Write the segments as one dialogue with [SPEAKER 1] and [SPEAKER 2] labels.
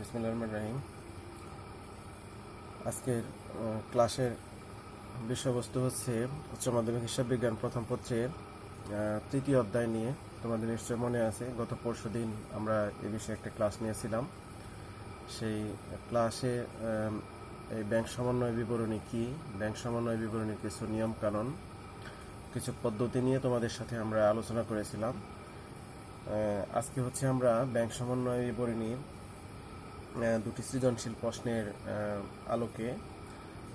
[SPEAKER 1] বিসমিল্লাহির রহমানির রহিম। আজকের ক্লাসের বিষয়বস্তু হচ্ছে উচ্চ মাধ্যমিক হিসাব বিজ্ঞান প্রথম পত্রের তৃতীয় অধ্যায় নিয়ে। তোমাদের নিশ্চয় মনে আছে গত পরশুদিন আমরা এ বিষয়ে একটা ক্লাস নিয়েছিলাম। সেই ক্লাসে এই ব্যাংক সমন্বয় বিবরণী কি, ব্যাংক সমন্বয় বিবরণীর কিছু নিয়ম কানুন, কিছু পদ্ধতি নিয়ে তোমাদের সাথে আমরা আলোচনা করেছিলাম। আজকে হচ্ছে আমরা ব্যাংক সমন্বয় বিবরণীর দুটি সৃজনশীল প্রশ্নের আলোকে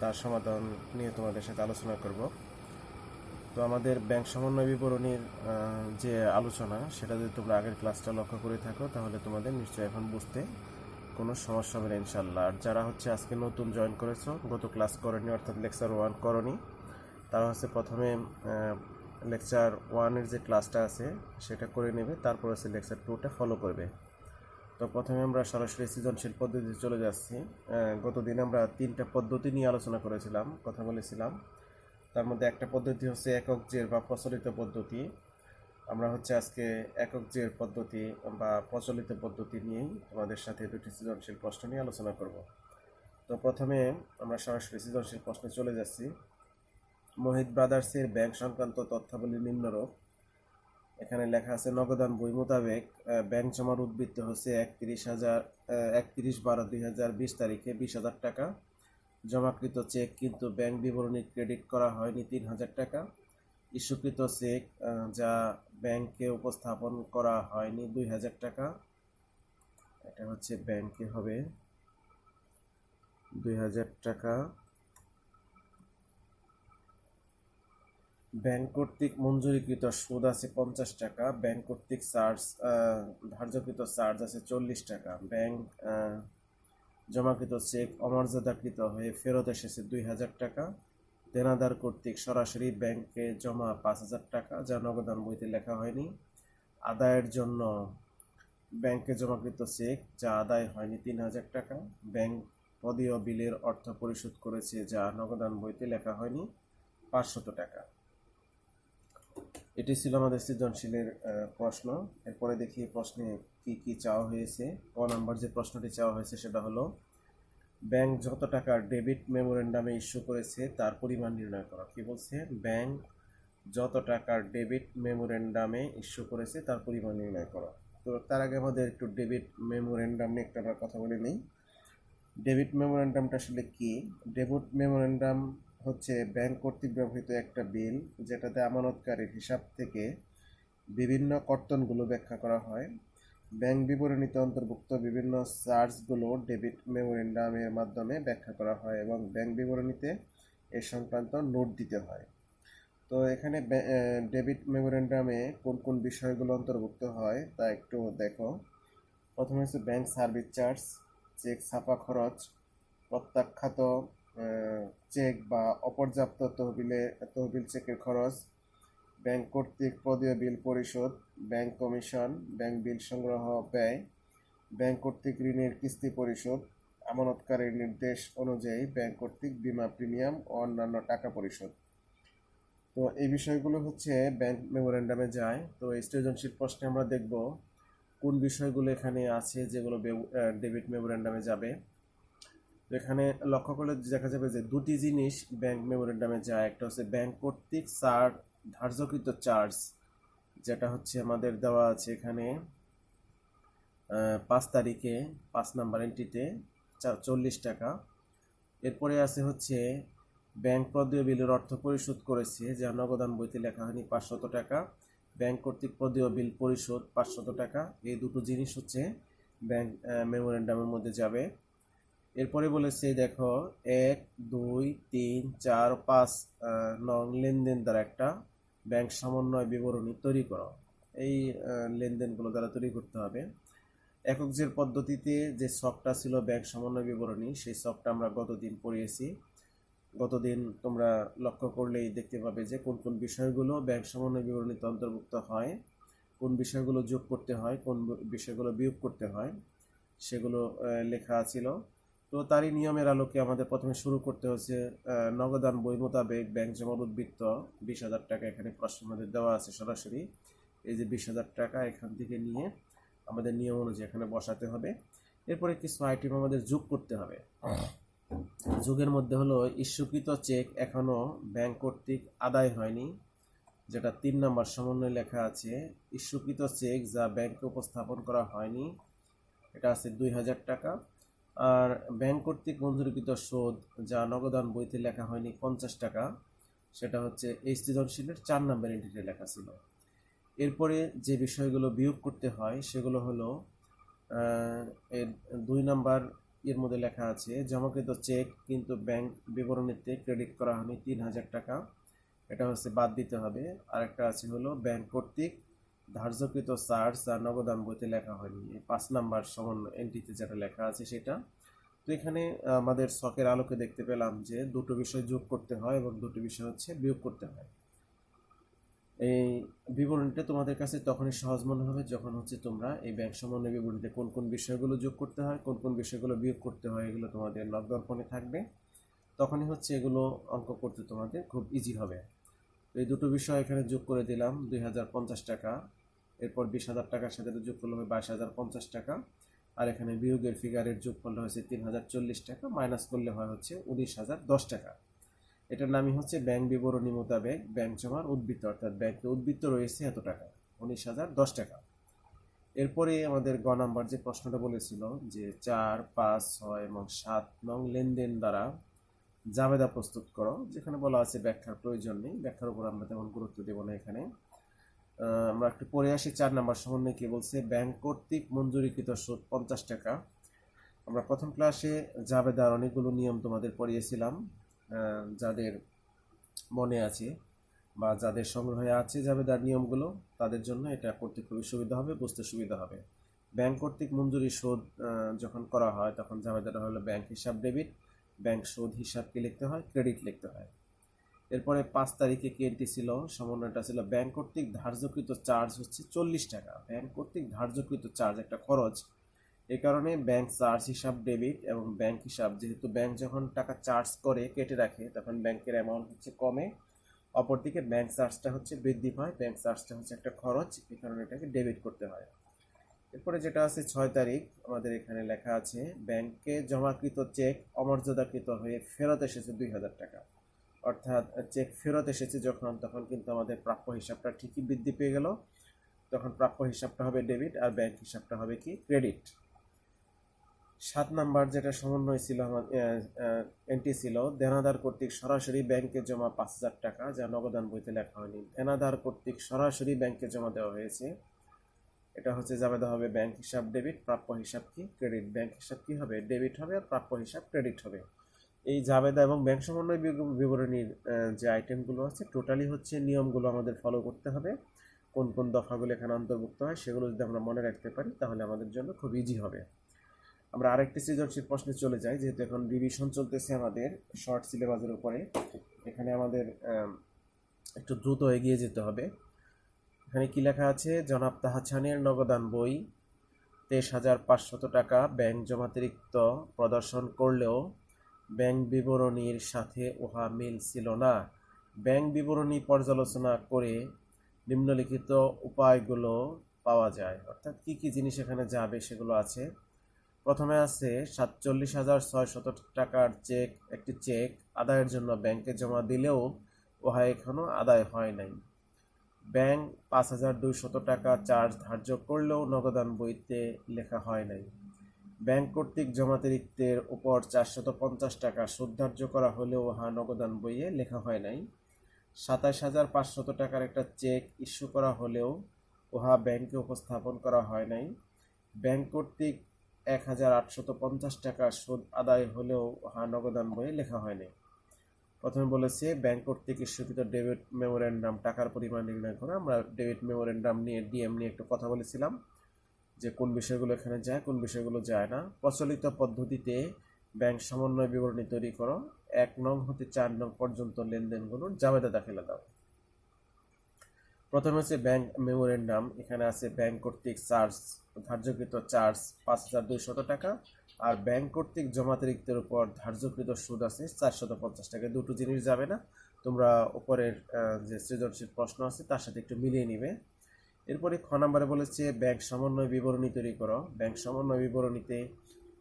[SPEAKER 1] তার সমাধান নিয়ে তোমাদের সাথে আলোচনা করব। তো আমাদের ব্যাংক সমন্বয় বিবরণীর যে আলোচনা, সেটা যদি তোমরা আগের ক্লাসটা লক্ষ্য করে থাকো তাহলে তোমাদের নিশ্চয়ই এখন বুঝতে কোনো সমস্যা হবে না ইনশাল্লাহ। আর যারা হচ্ছে আজকে নতুন জয়েন করেছো, গত ক্লাস করনি অর্থাৎ লেকচার 1 করনি, তারা হচ্ছে প্রথমে লেকচার 1-এর যে ক্লাসটা আছে সেটা করে নেবে, তারপর হচ্ছে লেকচার 2টা ফলো করবে। তো প্রথমে আমরা সরাসরি সৃজনশীল পদ্ধতিতে চলে যাচ্ছি। গতদিন আমরা 3টা পদ্ধতি নিয়ে আলোচনা করেছিলাম, কথা বলেছিলাম। তার মধ্যে একটা পদ্ধতি হচ্ছে একক জের বা প্রচলিত পদ্ধতি। আমরা হচ্ছে আজকে একক জের পদ্ধতি বা প্রচলিত পদ্ধতি নিয়েই তোমাদের সাথে দুটি সৃজনশীল প্রশ্ন নিয়ে আলোচনা করব। তো প্রথমে আমরা সরাসরি সৃজনশীল প্রশ্নে চলে যাচ্ছি। মোহিত ব্রাদার্সের ব্যাংক সংক্রান্ত তথ্যাবলী নিম্নরূপ। এখানে লেখা আছে নগদান বই মোতাবেক ব্যাংক জমার উদ্বৃত্ত হচ্ছে 31/12/2020 তারিখে 20,000 টাকা। জমাকৃত চেক কিন্তু ব্যাংক বিবরণী ক্রেডিট করা হয়নি 3,000 টাকা। ইস্যুকৃত চেক যা ব্যাংকে উপস্থাপন করা হয়নি 2,000 টাকা। এটা হচ্ছে ব্যাংকে হবে 2,000 টাকা। ব্যাংক কর্তৃক মঞ্জুরিকৃত সুদ আছে 50 টাকা। ব্যাংক কর্তৃক ধার্যকৃত চার্জ আছে 40 টাকা। ব্যাংক জমাকৃত চেক অমর্যাদাকৃত হয়ে ফেরত এসেছে 2,000 টাকা। দেনাদার কর্তৃক সরাসরি ব্যাংকে জমা 5,000 টাকা, যা নগদান বইতে লেখা হয়নি। আদায়ের জন্য ব্যাংকে জমাকৃত চেক যা আদায় হয়নি 3,000 টাকা। ব্যাংক পদীয় বিলের অর্থ পরিশোধ করেছে যা নগদান বইতে লেখা হয়নি 500 টাকা। এটি ছিল আমাদের সৃজনশীলের প্রশ্ন। এরপরে দেখি প্রশ্নে কি কি চাওয়া হয়েছে। ক নাম্বার যে প্রশ্নটি চাওয়া হয়েছে সেটা হলো, ব্যাংক যত টাকার ডেবিট মেমোরেন্ডামে ইস্যু করেছে তার পরিমাণ নির্ণয় করা। কি বলছে? ব্যাংক যত টাকার ডেবিট মেমোরেন্ডামে ইস্যু করেছে তার পরিমাণ নির্ণয় করা। তো তার আগে আমাদের একটু ডেবিট মেমোরেন্ডাম নিয়ে একটা কথা বলে নিই। ডেবিট মেমোরেন্ডামটা আসলে কি? ডেবিট মেমোরেন্ডাম হচ্ছে ব্যাংক কর্তৃক ব্যবহৃত একটা বিল, যেটাতে আমানতকারীর হিসাব থেকে বিভিন্ন কর্তনগুলো ব্যাখ্যা করা হয়। ব্যাংক বিবরণীতে অন্তর্ভুক্ত বিভিন্ন চার্জগুলো ডেবিট মেমোরেন্ডামের মাধ্যমে ব্যাখ্যা করা হয় এবং ব্যাংক বিবরণীতে এ সংক্রান্ত নোট দিতে হয়। তো এখানে ডেবিট মেমোরেন্ডামে কোন কোন বিষয়গুলো অন্তর্ভুক্ত হয় তা একটু দেখো। প্রথমে হচ্ছে ব্যাংক সার্ভিস চার্জ, চেক ছাপা খরচ, প্রত্যাখ্যাত চেক বা অপর্যাপ্ত তহবিল চেকের খরচ, ব্যাংক কর্তৃক পদীয় বিল পরিশোধ, ব্যাংক কমিশন, ব্যাংক বিল সংগ্রহ ব্যয়, ব্যাংক কর্তৃক ঋণের কিস্তি পরিশোধ, আমানতকারীর নির্দেশ অনুযায়ী ব্যাংক কর্তৃক বীমা প্রিমিয়াম ও অন্যান্য টাকা পরিশোধ। তো এই বিষয়গুলো হচ্ছে ব্যাংক মেমোরেন্ডামে যায়। তো এই সৃজনশীল প্রশ্নে আমরা দেখব কোন বিষয়গুলো এখানে আছে যেগুলো ডেবিট মেমোরেন্ডামে যাবে। তো এখানে লক্ষ্য করলে দেখা যাবে যে দুটি জিনিস ব্যাংক মেমোরেন্ডামে যায়। একটা হচ্ছে ব্যাংক কর্তৃক ধার্যকৃত চার্জ, যেটা হচ্ছে আমাদের দেওয়া আছে এখানে 5 তারিখে 5 নাম্বার এন্ট্রিতে 40 টাকা। এরপরে আছে হচ্ছে ব্যাংক পদীয় বিলের অর্থ পরিশোধ করেছে যা নগদান বইতে লেখা হয়নি 500 টাকা। ব্যাংক কর্তৃক পদীয় বিল পরিশোধ 500 টাকা। এই দুটো জিনিস হচ্ছে ব্যাংক মেমোরেন্ডামের মধ্যে যাবে। এরপরে বলেছে দেখো 1, 2, 3, 4, 5 নং লেনদেন দ্বারা একটা ব্যাংক সমন্বয় বিবরণী তৈরি করো। এই লেনদেনগুলো দ্বারা তৈরি করতে হবে। একক জের পদ্ধতিতে যে ছকটা ছিল ব্যাংক সমন্বয় বিবরণী, সেই ছকটা আমরা গতদিন পড়িয়েছি। গতদিন তোমরা লক্ষ্য করলেই দেখতে পাবে যে কোন কোন বিষয়গুলো ব্যাংক সমন্বয় বিবরণীতে অন্তর্ভুক্ত হয়, কোন বিষয়গুলো যোগ করতে হয়, কোন বিষয়গুলো বিয়োগ করতে হয়, সেগুলো লেখা ছিল। তো তারই নিয়মের আলোকে আমাদের প্রথমে শুরু করতে হচ্ছে নগদান বই মোতাবেক ব্যাংক জমার উদ্বৃত্ত 20,000 টাকা। এখানে প্রশ্নের মধ্যে দেওয়া আছে সরাসরি। এই যে 20,000 টাকা এখান থেকে নিয়ে আমাদের নিয়ম অনুযায়ী এখানে বসাতে হবে। এরপরে কিছু আইটেম আমাদের যোগ করতে হবে। যোগের মধ্যে হলো ইস্যুকৃত চেক এখনো ব্যাংক কর্তৃক আদায় হয়নি, যেটা 3 নম্বর সমন্বয়ে লেখা আছে। ইস্যুকৃত চেক যা ব্যাংকে উপস্থাপন করা হয়নি, এটা আছে 2000 টাকা। আর ব্যাংক কর্তৃক মঞ্জুরিকৃত সুদ যা নগদান বইতে লেখা হয়নি 50 টাকা, সেটা হচ্ছে এই সৃজনশীলের 4 নম্বর এন্ট্রিতে লেখা ছিল। এরপরে যে বিষয়গুলো বিয়োগ করতে হয় সেগুলো হলো এর 2 নম্বর এর মধ্যে লেখা আছে জমাকৃত চেক কিন্তু ব্যাংক বিবরণীতে ক্রেডিট করা হয়নি 3000 টাকা, এটা হচ্ছে বাদ দিতে হবে। আর একটা আছে হলো ব্যাংক কর্তৃক ধার্যকৃত চার্জ যা নগদান বইতে লেখা হয়নি, এই 5 নম্বর সমন্বয় এন্ট্রিতে যেটা লেখা আছে সেটা। তো এখানে আমাদের ছকের আলোকে দেখতে পেলাম যে দুটো বিষয় যোগ করতে হয় এবং দুটো বিষয় হচ্ছে বিয়োগ করতে হয়। এই বিবরণীটা তোমাদের কাছে তখনই সহজ মনে হবে যখন হচ্ছে তোমরা এই ব্যাংক সমন্বয় বিবরণীতে কোন কোন বিষয়গুলো যোগ করতে হয়, কোন কোন বিষয়গুলো বিয়োগ করতে হয়, এগুলো তোমাদের নখদর্পণে থাকবে। তখনই হচ্ছে এগুলো অঙ্ক করতে তোমাদের খুব ইজি হবে। তো এই দুটো বিষয় এখানে যোগ করে দিলাম 2050 টাকা, এরপর 20,000 টাকার সাথে যোগ করলে হবে 22,050 টাকা, আর এখানে বিয়োগের ফিগারের যোগ করলে হচ্ছে 3040 টাকা, মাইনাস করলে হয় হচ্ছে 19,010 টাকা। এটার নামই হচ্ছে ব্যাংক বিবরণী মোতাবেক ব্যাংক জমার উদ্বৃত্ত, অর্থাৎ ব্যাংকে উদ্বৃত্ত রয়েছে এত টাকা, 19,010 টাকা। এরপরে আমাদের গ নাম্বার যে প্রশ্নটা বলেছিল যে 4, 5, 6 এবং 7 নং লেনদেন দ্বারা জাবেদা প্রস্তুত করো, যেখানে বলা আছে ব্যাখ্যার প্রয়োজন নেই, ব্যাখ্যার উপর আমরা তেমন গুরুত্ব দেব না এখানে। আমরা একটু পড়ে আসি 4 নাম্বার সমন্বয় কি বলছে। ব্যাংক কর্তৃক মঞ্জুরিকৃত সুদ 50 টাকা। আমরা প্রথম ক্লাসে জাবেদার অনেকগুলো নিয়ম তোমাদের পড়িয়েছিলাম, যাদের মনে আছে বা যাদের সংগ্রহে আছে জাবেদার নিয়মগুলো, তাদের জন্য এটা করতে খুবই সুবিধা হবে, বুঝতে সুবিধা হবে। ব্যাংক কর্তৃক মঞ্জুরি সুদ যখন করা হয় তখন জাবেদাটা হলো ব্যাংক হিসাব ডেবিট, ব্যাংক সুদ হিসাবকে লিখতে হয়, ক্রেডিট লিখতে হয়। এরপরে 5 তারিখে কি এন্ট্রি ছিল, সমন্বয়টা ছিল ব্যাংক কর্তৃক ধার্যকৃত চার্জ হচ্ছে 40 টাকা। ব্যাংক কর্তৃক ধার্যকৃত চার্জ একটা খরচ, এই কারণে ব্যাংক চার্জ হিসাব ডেবিট এবং ব্যাংক হিসাব, যেহেতু ব্যাংক যখন টাকা চার্জ করে কেটে রাখে তখন ব্যাংকের অ্যামাউন্ট হচ্ছে কমে, অপরদিকে ব্যাংক চার্জটা হচ্ছে বৃদ্ধি পায়, ব্যাংক চার্জটা হচ্ছে একটা খরচ, এই কারণে এটাকে ডেবিট করতে হয়। এরপরে যেটা আছে 6 তারিখ, আমাদের এখানে লেখা আছে ব্যাংকে জমাকৃত চেক অমর্যাদাকৃত হয়ে ফেরত এসেছে 2000 টাকা। অর্থাৎ চেক ফেরত এসেছে যখন, তখন কিন্তু আমাদের প্রাপ্য হিসাবটা ঠিকই বৃদ্ধি পেয়ে গেল, তখন প্রাপ্য হিসাবটা হবে ডেবিট আর ব্যাংক হিসাবটা হবে কি ক্রেডিট। 7 নাম্বার যেটা সমন্বয় ছিল এন্ট্রি ছিল দেনাদার কর্তৃক সরাসরি ব্যাংকে জমা 5,000 টাকা, যা নগদান বইতে লেখা হয়নি। দেনাদার কর্তৃক সরাসরি ব্যাংকে জমা দেওয়া হয়েছে, এটা হচ্ছে জাবেদা হবে ব্যাংক হিসাব ডেবিট, প্রাপ্য হিসাব কি ক্রেডিট। ব্যাংক হিসাব কি হবে ডেবিট হবে আর প্রাপ্য হিসাব ক্রেডিট হবে। এই জাবেদা এবং ব্যাংক সমন্বয় বিবরণীর যে আইটেমগুলো আছে টোটালি হচ্ছে নিয়মগুলো আমাদের ফলো করতে হবে। কোন কোন দফাগুলো এখানে অন্তর্ভুক্ত হয় সেগুলো যদি আমরা মনে রাখতে পারি তাহলে আমাদের জন্য খুব ইজি হবে। আমরা আরেকটি সৃজনশীল প্রশ্নে চলে যাই, যেহেতু এখন রিভিশন চলতেছে আমাদের শর্ট সিলেবাসের উপরে, এখানে আমাদের একটু দ্রুত এগিয়ে যেতে হবে। এখানে কি লেখা আছে, জনাব তাহাছানের নগদান বই 23,500 টাকা ব্যাংক জমাতিরিক্ত প্রদর্শন করলেও ব্যাংক বিবরণীর সাথে উহা মিল ছিল না। ব্যাংক বিবরণী পর্যালোচনা করে নিম্নলিখিত উপায়গুলো পাওয়া যায়, অর্থাৎ কি কি জিনিস এখানে যাবে সেগুলো আছে। প্রথমে আছে 47,600 টাকার চেক, একটি চেক আদায়ের জন্য ব্যাংকে জমা দিলেও উহা এখনো আদায় হয় নাই। ব্যাংক 5,200 টাকা চার্জ ধার্য করলেও নগদান বইতে লেখা হয় নাই। ব্যাংক কর্তৃক জমাতিরিক্তের উপর 450 টাকা সুদ ধার্য করা হলেও উহা নগদান বইয়ে লেখা হয় নাই। 27,500 টাকার একটা চেক ইস্যু করা হলেও উহা ব্যাংকে উপস্থাপন করা হয় নাই। ব্যাংক কর্তৃক 1,850 টাকা সুদ আদায় হলেও উহা নগদান বইয়ে লেখা হয় নাই। প্রথমে বলেছে ব্যাংক কর্তৃক ইস্যুকৃত ডেবিট মেমোরেন্ডাম টাকার পরিমাণ নির্ণয় করা। আমরা ডেবিট মেমোরেন্ডাম নিয়ে ডিএম নিয়ে একটু কথা বলেছিলাম যে কোন বিষয়গুলো এখানে যায়, কোন বিষয়গুলো যায় না। প্রচলিত পদ্ধতিতে ব্যাংক সমন্বয় বিবরণী তৈরি করো, 1 নং হতে 4 নং পর্যন্ত লেনদেনগুলোর জাবেদা দাখিলা দাও। প্রথমে হচ্ছে ব্যাংক মেমোরেন্ডাম, এখানে আছে ব্যাংক কর্তৃক চার্জ ধার্যকৃত চার্জ 5,200 টাকা আর ব্যাংক কর্তৃক জমাতিরিক্তের উপর ধার্যকৃত সুদ আছে 450 টাকা। দুটো জিনিস যাবে না, তোমরা উপরের যে সৃজনশীল প্রশ্ন আছে তার সাথে একটু মিলিয়ে নিবে। এরপরে খ নম্বরে বলেছে ব্যাংক সমন্বয় বিবরণী তৈরি করো। ব্যাংক সমন্বয় বিবরণীতে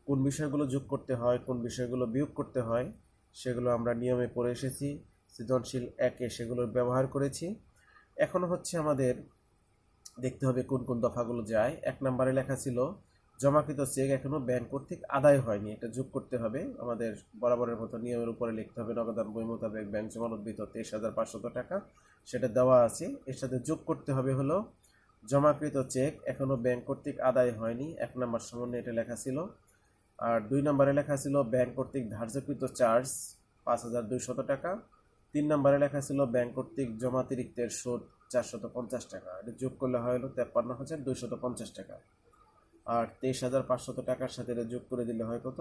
[SPEAKER 1] কোন বিষয়গুলো যোগ করতে হয়, কোন বিষয়গুলো বিয়োগ করতে হয়, সেগুলো আমরা নিয়মে পড়ে এসেছি। সৃজনশীল 1-এ সেগুলোর ব্যবহার করেছি। এখন হচ্ছে আমাদের দেখতে হবে কোন কোন দফাগুলো যায়। 1 নম্বরে লেখা ছিল জমাকৃত চেক এখনো ব্যাংক কর্তৃক আদায় হয়নি, এটা যোগ করতে হবে। আমাদের বরাবরের মতো নিয়মের উপরে লিখতে হবে নগদান বই মোতাবেক ব্যাংক জমা উদ্বৃত্ত 23,500 টাকা, সেটা দেওয়া আছে। এর সাথে যোগ করতে হবে হলো জমাকৃত চেক এখনো ব্যাংক কর্তৃক আদায় হয়নি, 1 নম্বর সমন্বয়ে এটা লেখা ছিল। আর 2 নম্বরে লেখা ছিল ব্যাংক কর্তৃক ধার্যকৃত চার্জ 5,200 টাকা। 3 নম্বরে লেখা ছিল ব্যাংক কর্তৃক জমাতিরিক্তের সুদ 450 টাকা, এটা যোগ করলে হয় হলো 53,250 টাকা। আর 23,500 টাকার সাথে এটা যোগ করে দিলে হয় কত?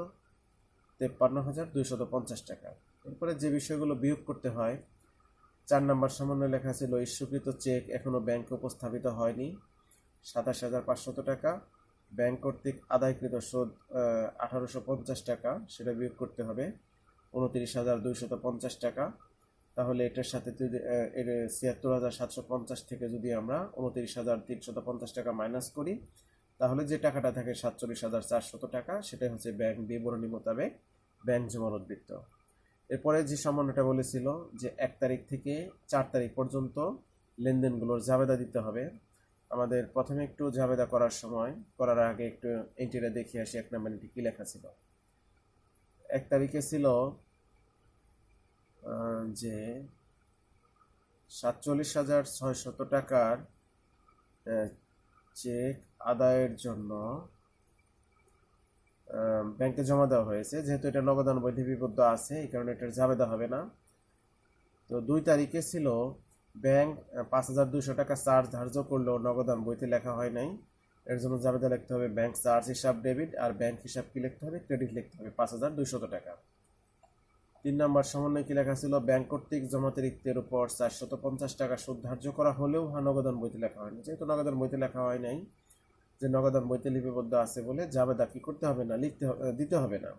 [SPEAKER 1] 53,250 টাকা। এরপরে যে বিষয়গুলো বিয়োগ করতে হয়, 4 নম্বর সমন্বয়ে লেখা ছিল ইস্যুকৃত চেক এখনো ব্যাংকে উপস্থাপিত হয়নি, 27,500 টাকা। ব্যাংক কর্তৃক আদায়কৃত সুদ 1,850 টাকা, সেটা বিয়োগ করতে হবে 29,250 টাকা। তাহলে এটার সাথে যদি 76,750 থেকে যদি আমরা 29,350 টাকা মাইনাস করি, তাহলে যে টাকাটা থাকে 47,400 টাকা, সেটাই হচ্ছে ব্যাংক বিবরণী মোতাবেক ব্যাংক জমার উদ্বৃত্ত। এরপরে যে সমন্বয়টা বলেছিল যে 1 তারিখ থেকে 4 তারিখ পর্যন্ত লেনদেনগুলোর জাবেদা দিতে হবে। আমাদের প্রথমে একটু জাবেদা করার আগে একটু এন্ট্রিটা দেখে আসি 1 নম্বরে কি লেখা ছিল। 1 তারিখে ছিল যে 47,600 টাকার চেক আদায়ের জন্য ব্যাংকে জমা দেওয়া হয়েছে। যেহেতু এটা নগদান বই লিপিবদ্ধ আছে, এই কারণে এটার জাবেদা হবে না। তো 2 তারিখে ছিল ব্যাংক 5,200 টাকা চার্জ ধার্য করলেও নগদান বইতে লেখা হয় নাই, এর জন্য জাবেদা লিখতে হবে ব্যাংক চার্জ হিসাব ডেবিট, আর ব্যাংক হিসাব কি লিখতে হবে? ক্রেডিট লিখতে হবে 5,200 টাকা। 3 নম্বর সমন্বয় কি লেখা ছিল? ব্যাংক কর্তৃক জমাতিরিক্তের উপর 450 টাকা সুদ ধার্য করা হলেও নগদান বইতে লেখা হয়নি। যেহেতু নগদান বইতে লেখা হয় নাই, যে নগদান বইতে লিপিবদ্ধ আছে বলে জাবেদা কি করতে হবে না, দিতে হবে না।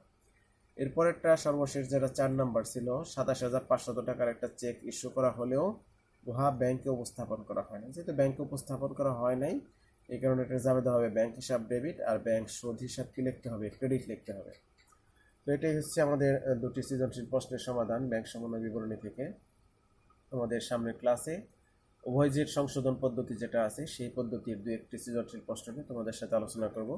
[SPEAKER 1] এরপরেরটা সর্বশেষ যেটা 4 নাম্বার ছিল, 27,500 টাকার একটা চেক ইস্যু করা হলেও উহা ব্যাংকে উপস্থাপন করা হয় না। যেহেতু ব্যাংকে উপস্থাপন করা হয় নাই, এই কারণে এটা জাবেদা হবে ব্যাংক হিসাব ডেবিট, আর ব্যাংক সুদ হিসাব কি লিখতে হবে? ক্রেডিট লিখতে হবে। তো এটাই হচ্ছে আমাদের দুটি সৃজনশীল প্রশ্নের সমাধান ব্যাংক সমন্বয় বিবরণী থেকে। আমাদের সামনের ক্লাসে উভয় জেট সংশোধন পদ্ধতি যেটা আছে সেই পদ্ধতির 2-1টি সৃজনশীল প্রশ্ন নিয়ে তোমাদের সাথে আলোচনা করব।